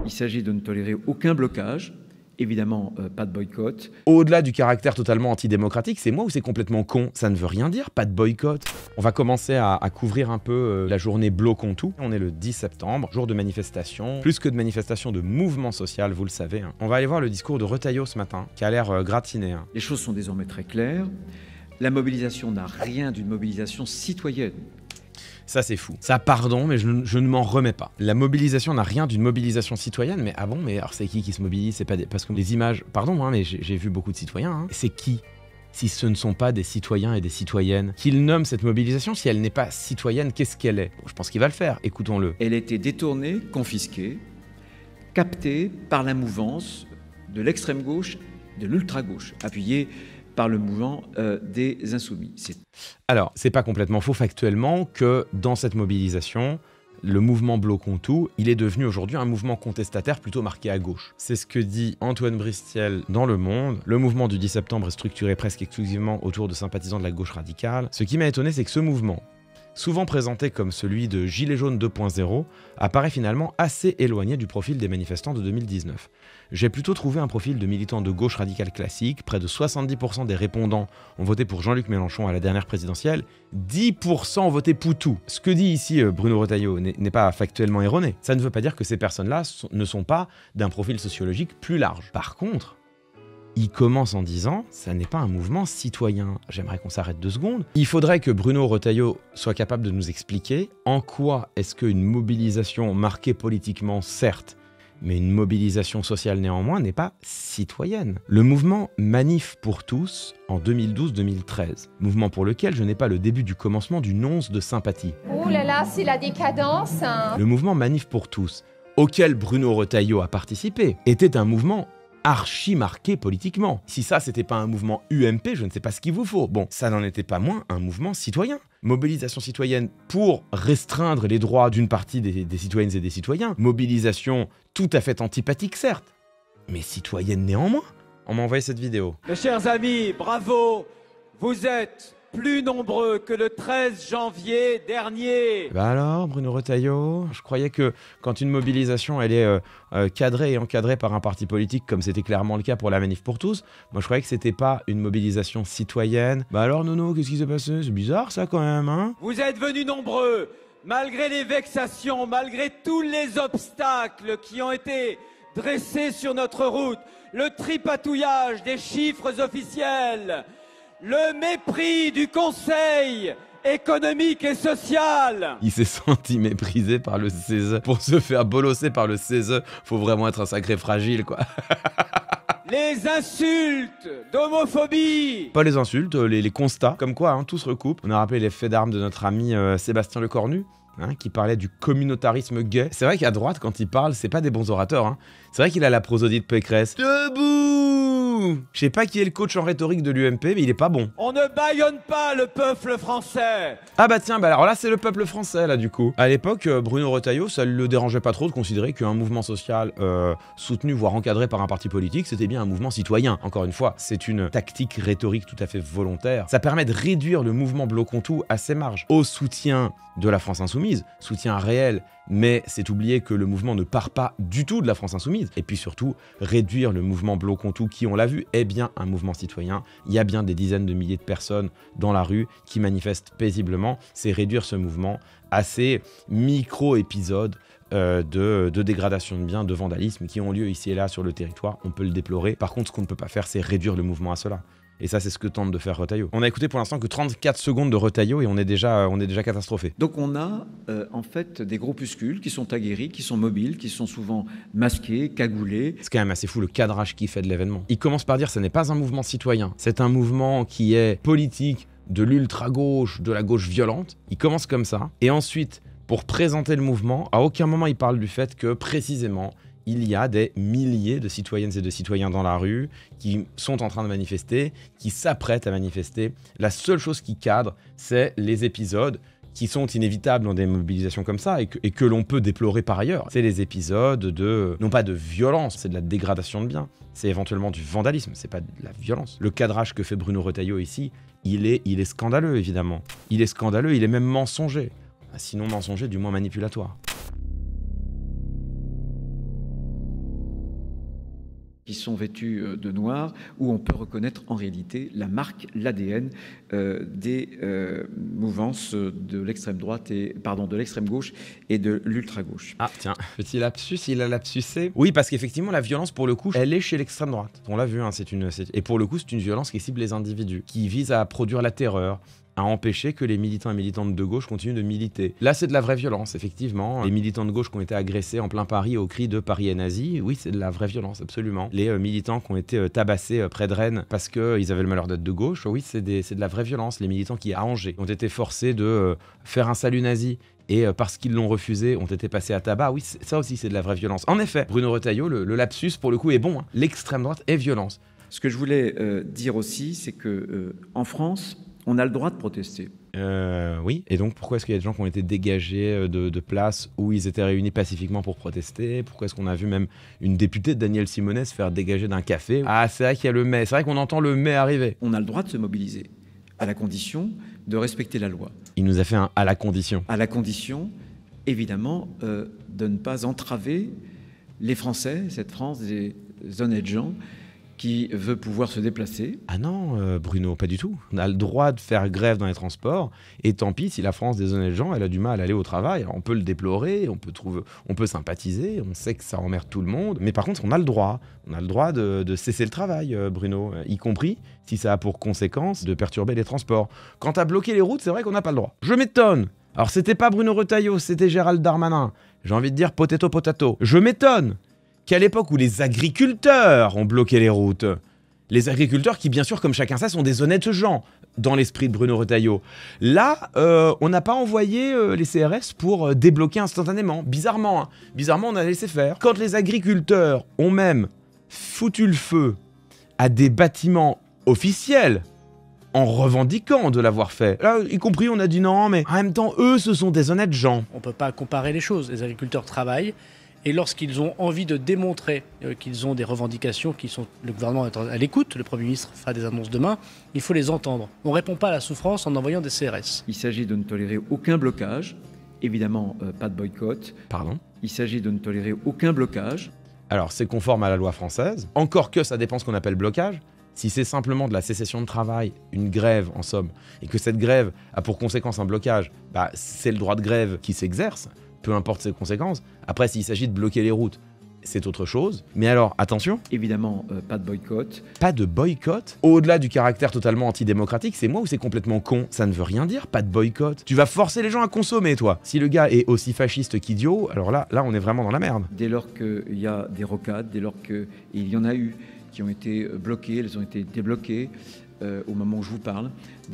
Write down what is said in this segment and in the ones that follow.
Il s'agit de ne tolérer aucun blocage. Évidemment, pas de boycott. Au-delà du caractère totalement antidémocratique, c'est moi ou c'est complètement con? Ça ne veut rien dire, pas de boycott. On va commencer à couvrir un peu la journée Bloquons tout. On est le 10 septembre, jour de manifestation. Plus que de manifestation, de mouvement social, vous le savez. On va aller voir le discours de Retailleau ce matin, qui a l'air gratiné. Les choses sont désormais très claires. La mobilisation n'a rien d'une mobilisation citoyenne. Ça, c'est fou. Ça, pardon, mais je ne m'en remets pas. La mobilisation n'a rien d'une mobilisation citoyenne, mais ah bon, mais alors c'est qui se mobilise? C'est pas des... Parce que les images... Pardon, hein, mais j'ai vu beaucoup de citoyens. Hein. C'est qui, si ce ne sont pas des citoyens et des citoyennes, qu'ils nomment cette mobilisation? Si elle n'est pas citoyenne, qu'est-ce qu'elle est? Bon, je pense qu'il va le faire, écoutons-le. Elle a été détournée, confisquée, captée par la mouvance de l'extrême gauche, de l'ultra-gauche, appuyée par le mouvement des Insoumis. Alors, c'est pas complètement faux factuellement que dans cette mobilisation, le mouvement Bloquons tout, il est devenu aujourd'hui un mouvement contestataire plutôt marqué à gauche. C'est ce que dit Antoine Bristiel dans Le Monde. Le mouvement du 10 septembre est structuré presque exclusivement autour de sympathisants de la gauche radicale. Ce qui m'a étonné, c'est que ce mouvement, souvent présenté comme celui de Gilets jaunes 2.0, apparaît finalement assez éloigné du profil des manifestants de 2019. J'ai plutôt trouvé un profil de militant de gauche radicale classique. Près de 70% des répondants ont voté pour Jean-Luc Mélenchon à la dernière présidentielle, 10% ont voté Poutou. Ce que dit ici Bruno Retailleau n'est pas factuellement erroné. Ça ne veut pas dire que ces personnes-là ne sont pas d'un profil sociologique plus large. Par contre, il commence en disant « ça n'est pas un mouvement citoyen ». J'aimerais qu'on s'arrête 2 secondes. Il faudrait que Bruno Retailleau soit capable de nous expliquer en quoi est-ce qu'une mobilisation marquée politiquement, certes, mais une mobilisation sociale néanmoins n'est pas citoyenne. Le mouvement Manif pour tous en 2012-2013, mouvement pour lequel je n'ai pas le début du commencement d'une once de sympathie. Oh là là, c'est la décadence, hein. Le mouvement Manif pour tous, auquel Bruno Retailleau a participé, était un mouvement archi marqué politiquement. Si ça, c'était pas un mouvement UMP, je ne sais pas ce qu'il vous faut. Bon, ça n'en était pas moins un mouvement citoyen. Mobilisation citoyenne pour restreindre les droits d'une partie des citoyennes et des citoyens. Mobilisation tout à fait antipathique, certes, mais citoyenne néanmoins. On m'a envoyé cette vidéo. Mes chers amis, bravo! Vous êtes plus nombreux que le 13 janvier dernier. Bah alors, Bruno Retailleau, je croyais que quand une mobilisation elle est cadrée et encadrée par un parti politique, comme c'était clairement le cas pour la Manif pour tous, moi je croyais que c'était pas une mobilisation citoyenne. Bah alors Nono, qu'est-ce qui s'est passé? C'est bizarre ça quand même, hein? Vous êtes venus nombreux, malgré les vexations, malgré tous les obstacles qui ont été dressés sur notre route, le tripatouillage des chiffres officiels, le mépris du Conseil économique et social. Il s'est senti méprisé par le CESE. Pour se faire bolosser par le CESE, faut vraiment être un sacré fragile, quoi. Les insultes d'homophobie. Pas les insultes, les constats. Comme quoi, hein, tout se recoupe. On a rappelé les faits d'armes de notre ami Sébastien Lecornu, hein, qui parlait du communautarisme gay. C'est vrai qu'à droite, quand il parle, c'est pas des bons orateurs. Hein. C'est vrai qu'il a la prosodie de Pécresse. Debout! Je sais pas qui est le coach en rhétorique de l'UMP, mais il est pas bon. On ne bâillonne pas le peuple français. Ah bah tiens, bah alors là c'est le peuple français là du coup. À l'époque, Bruno Retailleau, ça le dérangeait pas trop de considérer qu'un mouvement social soutenu, voire encadré par un parti politique, c'était bien un mouvement citoyen. Encore une fois, c'est une tactique rhétorique tout à fait volontaire. Ça permet de réduire le mouvement Bloquons tout à ses marges. Au soutien de la France Insoumise, soutien réel, mais c'est oublier que le mouvement ne part pas du tout de la France Insoumise. Et puis surtout, réduire le mouvement Bloquons tout, qui on l'a vu, est bien un mouvement citoyen. Il y a bien des dizaines de milliers de personnes dans la rue qui manifestent paisiblement. C'est réduire ce mouvement à ces micro-épisodes de dégradation de biens, de vandalisme qui ont lieu ici et là sur le territoire. On peut le déplorer. Par contre, ce qu'on ne peut pas faire, c'est réduire le mouvement à cela. Et ça, c'est ce que tente de faire Retailleau. On a écouté pour l'instant que 34 secondes de Retailleau et on est déjà catastrophé. Donc on a en fait des groupuscules qui sont aguerris, qui sont mobiles, qui sont souvent masqués, cagoulés. C'est quand même assez fou le cadrage qu'il fait de l'événement. Il commence par dire que ce n'est pas un mouvement citoyen, c'est un mouvement qui est politique, de l'ultra-gauche, de la gauche violente. Il commence comme ça. Et ensuite, pour présenter le mouvement, à aucun moment il parle du fait que précisément, il y a des milliers de citoyennes et de citoyens dans la rue qui sont en train de manifester, qui s'apprêtent à manifester. La seule chose qui cadre, c'est les épisodes qui sont inévitables dans des mobilisations comme ça et que l'on peut déplorer par ailleurs. C'est les épisodes de, non pas de violence, c'est de la dégradation de biens. C'est éventuellement du vandalisme, c'est pas de la violence. Le cadrage que fait Bruno Retailleau ici, il est scandaleux évidemment. Il est scandaleux, il est même mensonger. Sinon mensonger, du moins manipulatoire. qui sont vêtus de noir, où on peut reconnaître en réalité la marque, l'ADN des mouvances de l'extrême droite de l'extrême gauche et de l'ultra gauche. Ah tiens, petit lapsus, il a lapsusé. Oui, parce qu'effectivement la violence pour le coup, elle est chez l'extrême droite. On l'a vu, hein, et pour le coup c'est une violence qui cible les individus, qui vise à produire la terreur, à empêcher que les militants et militantes de gauche continuent de militer. Là, c'est de la vraie violence, effectivement. Les militants de gauche qui ont été agressés en plein Paris au cri de « Paris est nazi », oui, c'est de la vraie violence, absolument. Les militants qui ont été tabassés près de Rennes parce qu'ils avaient le malheur d'être de gauche, oui, c'est de la vraie violence. Les militants qui, à Angers, ont été forcés de faire un salut nazi et parce qu'ils l'ont refusé, ont été passés à tabac. Oui, ça aussi, c'est de la vraie violence. En effet, Bruno Retailleau, le lapsus, pour le coup, est bon. Hein. L'extrême droite est violence. Ce que je voulais dire aussi, c'est que en France, on a le droit de protester. Oui, et donc pourquoi est-ce qu'il y a des gens qui ont été dégagés de places où ils étaient réunis pacifiquement pour protester? Pourquoi est-ce qu'on a vu même une députée de Daniel Simonet se faire dégager d'un café? Ah, c'est vrai qu'il y a le mais, c'est vrai qu'on entend le mais arriver. On a le droit de se mobiliser, à la condition de respecter la loi. Il nous a fait un à la condition. À la condition, évidemment, de ne pas entraver les Français, cette France des honnêtes gens, qui veut pouvoir se déplacer. Ah non, Bruno, pas du tout. On a le droit de faire grève dans les transports, et tant pis si la France des honnêtes gens, elle a du mal à aller au travail. Alors, on peut le déplorer, on peut sympathiser, on sait que ça emmerde tout le monde, mais par contre, on a le droit de cesser le travail, Bruno, y compris si ça a pour conséquence de perturber les transports. Quant à bloquer les routes, c'est vrai qu'on n'a pas le droit. Je m'étonne. Alors, c'était pas Bruno Retailleau, c'était Gérald Darmanin. J'ai envie de dire potato. Je m'étonne qu'à l'époque où les agriculteurs ont bloqué les routes, les agriculteurs qui, bien sûr, comme chacun sait, sont des honnêtes gens dans l'esprit de Bruno Retailleau. Là, on n'a pas envoyé les CRS pour débloquer instantanément. Bizarrement, hein. Bizarrement, on a laissé faire. Quand les agriculteurs ont même foutu le feu à des bâtiments officiels, en revendiquant de l'avoir fait. Là, y compris, on a dit non, mais en même temps, eux, ce sont des honnêtes gens. On ne peut pas comparer les choses. Les agriculteurs travaillent. Et lorsqu'ils ont envie de démontrer qu'ils ont des revendications, le gouvernement est à l'écoute, le Premier ministre fera des annonces demain, il faut les entendre. On ne répond pas à la souffrance en envoyant des CRS. Il s'agit de ne tolérer aucun blocage, évidemment pas de boycott. Pardon ? Il s'agit de ne tolérer aucun blocage. Alors c'est conforme à la loi française, encore que ça dépend ce qu'on appelle blocage. Si c'est simplement de la sécession de travail, une grève en somme, et que cette grève a pour conséquence un blocage, c'est le droit de grève qui s'exerce, peu importe ses conséquences. Après, s'il s'agit de bloquer les routes, c'est autre chose. Mais alors, attention. Évidemment, pas de boycott. Pas de boycott? Au-delà du caractère totalement antidémocratique, c'est moi ou c'est complètement con? Ça ne veut rien dire, pas de boycott. Tu vas forcer les gens à consommer, toi. Si le gars est aussi fasciste qu'idiot, alors là, on est vraiment dans la merde. Dès lors qu'il y a des rocades, dès lors qu'il y en a eu qui ont été bloquées, elles ont été débloquées au moment où je vous parle.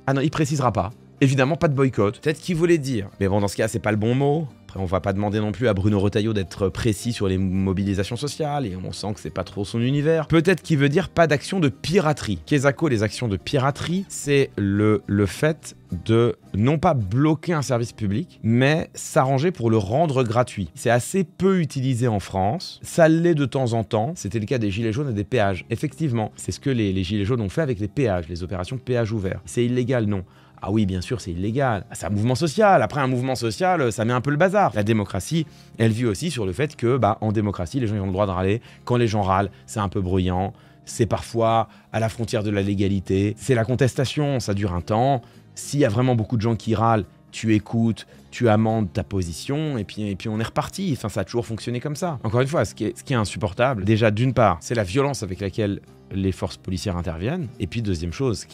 Ah non, il précisera pas. Évidemment, pas de boycott. Peut-être qu'il voulait dire. Mais bon, dans ce cas, c'est pas le bon mot. Après, on va pas demander non plus à Bruno Retailleau d'être précis sur les mobilisations sociales, et on sent que c'est pas trop son univers. Peut-être qu'il veut dire pas d'action de piraterie. Quesaco, les actions de piraterie, c'est le fait de non pas bloquer un service public, mais s'arranger pour le rendre gratuit. C'est assez peu utilisé en France. Ça l'est de temps en temps. C'était le cas des Gilets jaunes et des péages. Effectivement, c'est ce que les Gilets jaunes ont fait avec les péages, les opérations péage ouvert. C'est illégal, non. Ah oui, bien sûr, c'est illégal. C'est un mouvement social. Après, un mouvement social, ça met un peu le bazar. La démocratie, elle vit aussi sur le fait que, en démocratie, les gens ils ont le droit de râler. Quand les gens râlent, c'est un peu bruyant. C'est parfois à la frontière de la légalité. C'est la contestation, ça dure un temps. S'il y a vraiment beaucoup de gens qui râlent, tu écoutes, tu amendes ta position, et puis on est reparti. Enfin, ça a toujours fonctionné comme ça. Encore une fois, ce qui est insupportable, déjà, d'une part, c'est la violence avec laquelle les forces policières interviennent. Et puis, deuxième chose,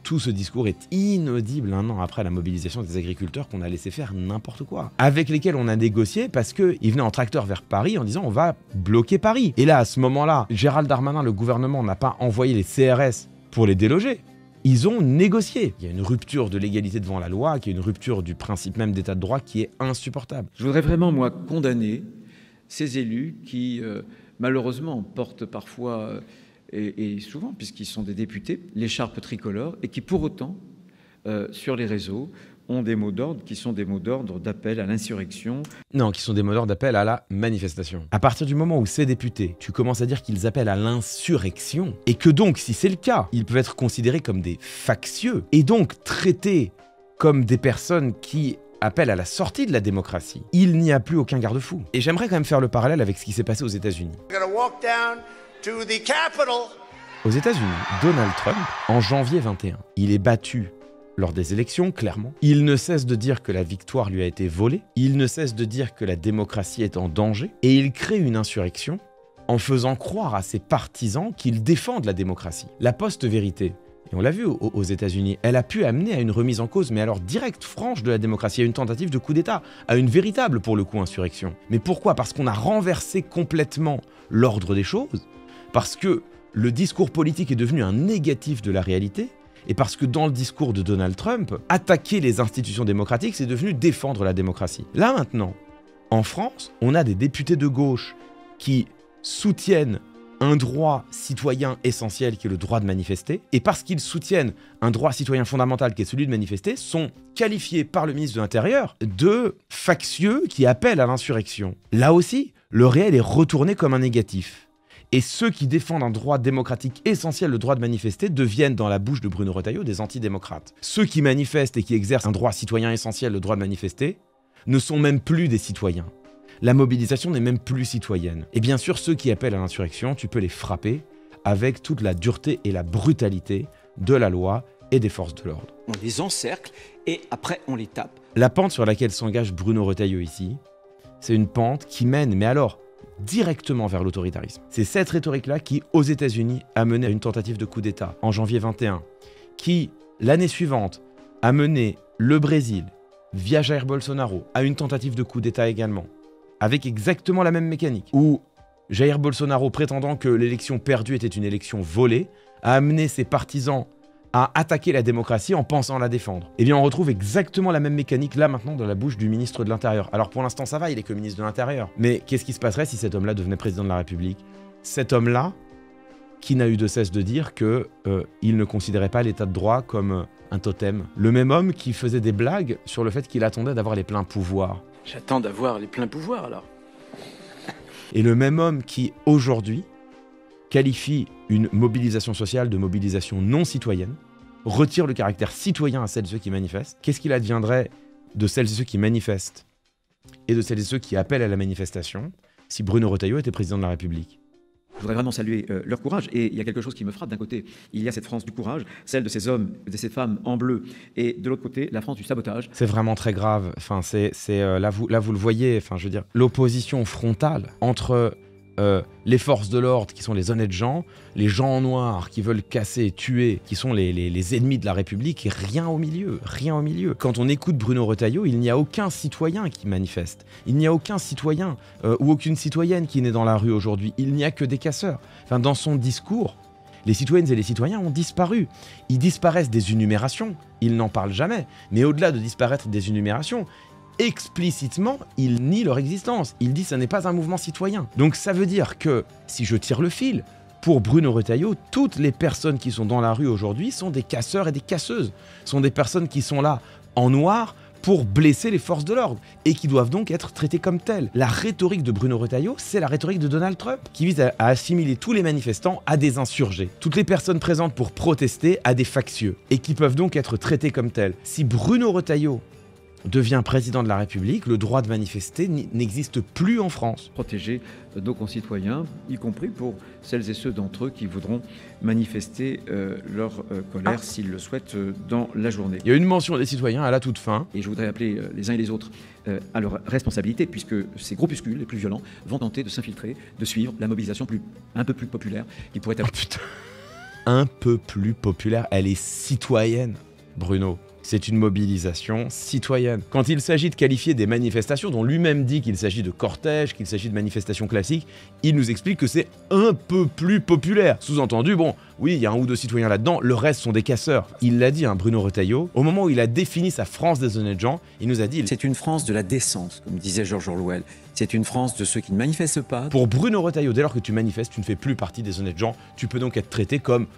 tout ce discours est inaudible un an après la mobilisation des agriculteurs qu'on a laissé faire n'importe quoi. Avec lesquels on a négocié parce qu'ils venaient en tracteur vers Paris en disant on va bloquer Paris. Et là, à ce moment-là, Gérald Darmanin, le gouvernement, n'a pas envoyé les CRS pour les déloger. Ils ont négocié. Il y a une rupture de l'égalité devant la loi, qui est une rupture du principe même d'état de droit qui est insupportable. Je voudrais vraiment, moi, condamner ces élus qui, malheureusement, portent parfois... Et souvent, puisqu'ils sont des députés, l'écharpe tricolore, et qui pour autant, sur les réseaux, ont des mots d'ordre qui sont des mots d'ordre d'appel à l'insurrection. Non, qui sont des mots d'ordre d'appel à la manifestation. À partir du moment où ces députés, tu commences à dire qu'ils appellent à l'insurrection, et que donc, si c'est le cas, ils peuvent être considérés comme des factieux, et donc traités comme des personnes qui appellent à la sortie de la démocratie, il n'y a plus aucun garde-fou. Et j'aimerais quand même faire le parallèle avec ce qui s'est passé aux États-Unis. to the Capitol. Aux États-Unis, Donald Trump, en janvier 21, il est battu lors des élections, clairement. Il ne cesse de dire que la victoire lui a été volée. Il ne cesse de dire que la démocratie est en danger. Et il crée une insurrection en faisant croire à ses partisans qu'ils défendent la démocratie. La post-vérité, et on l'a vu aux États-Unis, elle a pu amener à une remise en cause, mais alors directe, franche de la démocratie, à une tentative de coup d'État, à une véritable, pour le coup, insurrection. Mais pourquoi? Parce qu'on a renversé complètement l'ordre des choses, parce que le discours politique est devenu un négatif de la réalité, et parce que dans le discours de Donald Trump, attaquer les institutions démocratiques, c'est devenu défendre la démocratie. Là maintenant, en France, on a des députés de gauche qui soutiennent un droit citoyen essentiel qui est le droit de manifester, et parce qu'ils soutiennent un droit citoyen fondamental qui est celui de manifester, sont qualifiés par le ministre de l'Intérieur de factieux qui appellent à l'insurrection. Là aussi, le réel est retourné comme un négatif. Et ceux qui défendent un droit démocratique essentiel, le droit de manifester, deviennent dans la bouche de Bruno Retailleau des antidémocrates. Ceux qui manifestent et qui exercent un droit citoyen essentiel, le droit de manifester, ne sont même plus des citoyens. La mobilisation n'est même plus citoyenne. Et bien sûr, ceux qui appellent à l'insurrection, tu peux les frapper avec toute la dureté et la brutalité de la loi et des forces de l'ordre. On les encercle et après on les tape. La pente sur laquelle s'engage Bruno Retailleau ici, c'est une pente qui mène, mais alors, directement vers l'autoritarisme. C'est cette rhétorique-là qui, aux États-Unis, a mené à une tentative de coup d'État en janvier 21, qui, l'année suivante, a mené le Brésil, via Jair Bolsonaro, à une tentative de coup d'État également, avec exactement la même mécanique, où Jair Bolsonaro, prétendant que l'élection perdue était une élection volée, a amené ses partisans à attaquer la démocratie en pensant la défendre. Eh bien, on retrouve exactement la même mécanique là maintenant dans la bouche du ministre de l'Intérieur. Alors pour l'instant, ça va, il est que ministre de l'Intérieur. Mais qu'est-ce qui se passerait si cet homme-là devenait président de la République? Cet homme-là, qui n'a eu de cesse de dire qu'il ne considérait pas l'état de droit comme un totem. Le même homme qui faisait des blagues sur le fait qu'il attendait d'avoir les pleins pouvoirs. J'attends d'avoir les pleins pouvoirs alors. Et le même homme qui, aujourd'hui, qualifie une mobilisation sociale de mobilisation non citoyenne, retire le caractère citoyen à celles et ceux qui manifestent. Qu'est-ce qu'il adviendrait de celles et ceux qui manifestent et de celles et ceux qui appellent à la manifestation si Bruno Retailleau était président de la République? Je voudrais vraiment saluer leur courage. Et il y a quelque chose qui me frappe. D'un côté, il y a cette France du courage, celle de ces hommes, de ces femmes en bleu. Et de l'autre côté, la France du sabotage. C'est vraiment très grave. Enfin, là, vous le voyez. Enfin, je veux dire, l'opposition frontale entre les forces de l'ordre, qui sont les honnêtes gens, les gens en noir qui veulent casser, tuer, qui sont les ennemis de la République, et rien au milieu, rien au milieu. Quand on écoute Bruno Retailleau, il n'y a aucun citoyen qui manifeste. Il n'y a aucun citoyen ou aucune citoyenne qui n'est dans la rue aujourd'hui. Il n'y a que des casseurs. Enfin, dans son discours, les citoyennes et les citoyens ont disparu. Ils disparaissent des énumérations, ils n'en parlent jamais. Mais au-delà de disparaître des énumérations, explicitement, il nie leur existence. Il dit que ce n'est pas un mouvement citoyen. Donc ça veut dire que, si je tire le fil, pour Bruno Retailleau, toutes les personnes qui sont dans la rue aujourd'hui sont des casseurs et des casseuses. Sont des personnes qui sont là en noir pour blesser les forces de l'ordre et qui doivent donc être traitées comme telles. La rhétorique de Bruno Retailleau, c'est la rhétorique de Donald Trump, qui vise à assimiler tous les manifestants à des insurgés. Toutes les personnes présentes pour protester à des factieux et qui peuvent donc être traitées comme telles. Si Bruno Retailleau devient président de la République, le droit de manifester n'existe plus en France. Protéger nos concitoyens, y compris pour celles et ceux d'entre eux qui voudront manifester leur colère s'ils le souhaitent dans la journée. Il y a une mention des citoyens à la toute fin. Et je voudrais appeler les uns et les autres à leur responsabilité, puisque ces groupuscules les plus violents vont tenter de s'infiltrer, de suivre la mobilisation un peu plus populaire qui pourrait être... Oh putain. Un peu plus populaire, elle est citoyenne, Bruno. C'est une mobilisation citoyenne. Quand il s'agit de qualifier des manifestations, dont lui-même dit qu'il s'agit de cortèges, qu'il s'agit de manifestations classiques, il nous explique que c'est un peu plus populaire. Sous-entendu, bon, oui, il y a un ou deux citoyens là-dedans, le reste sont des casseurs. Il l'a dit, Bruno Retailleau, au moment où il a défini sa France des honnêtes gens, il nous a dit... C'est une France de la décence, comme disait George Orwell. C'est une France de ceux qui ne manifestent pas. Pour Bruno Retailleau, dès lors que tu manifestes, tu ne fais plus partie des honnêtes gens, tu peux donc être traité comme...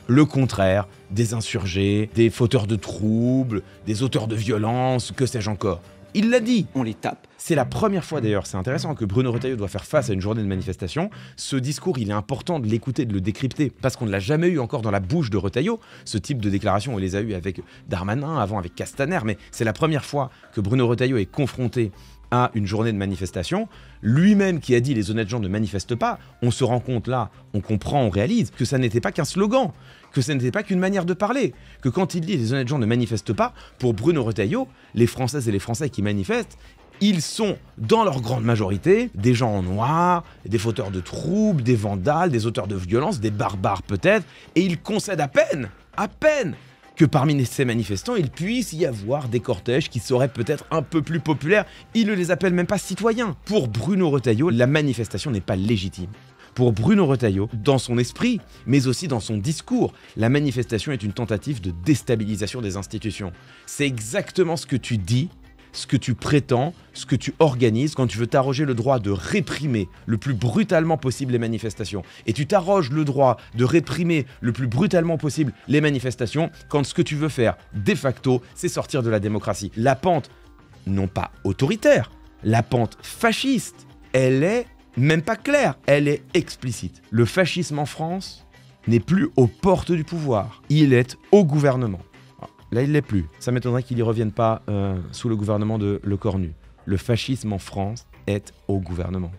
le contraire, des insurgés, des fauteurs de troubles, des auteurs de violence, que sais-je encore. Il l'a dit. On les tape. C'est la première fois d'ailleurs, c'est intéressant, que Bruno Retailleau doit faire face à une journée de manifestation. Ce discours, il est important de l'écouter, de le décrypter, parce qu'on ne l'a jamais eu encore dans la bouche de Retailleau. Ce type de déclaration, on les a eu avec Darmanin, avant avec Castaner, mais c'est la première fois que Bruno Retailleau est confronté à une journée de manifestation, lui-même qui a dit les honnêtes gens ne manifestent pas, on se rend compte là, on comprend, on réalise que ça n'était pas qu'un slogan, que ça n'était pas qu'une manière de parler, que quand il dit les honnêtes gens ne manifestent pas, pour Bruno Retailleau, les Françaises et les Français qui manifestent, ils sont, dans leur grande majorité, des gens en noir, des fauteurs de troubles, des vandales, des auteurs de violences, des barbares peut-être, et ils concèdent à peine, que parmi ces manifestants, il puisse y avoir des cortèges qui seraient peut-être un peu plus populaires. Il ne les appelle même pas citoyens. Pour Bruno Retailleau, la manifestation n'est pas légitime. Pour Bruno Retailleau, dans son esprit, mais aussi dans son discours, la manifestation est une tentative de déstabilisation des institutions. C'est exactement ce que tu dis, ce que tu prétends, ce que tu organises quand tu veux t'arroger le droit de réprimer le plus brutalement possible les manifestations. Et tu t'arroges le droit de réprimer le plus brutalement possible les manifestations quand ce que tu veux faire, de facto, c'est sortir de la démocratie. La pente, non pas autoritaire, la pente fasciste, elle est même pas claire, elle est explicite. Le fascisme en France n'est plus aux portes du pouvoir, il est au gouvernement. Là, il ne l'est plus. Ça m'étonnerait qu'il n'y revienne pas sous le gouvernement de Lecornu. Le fascisme en France est au gouvernement.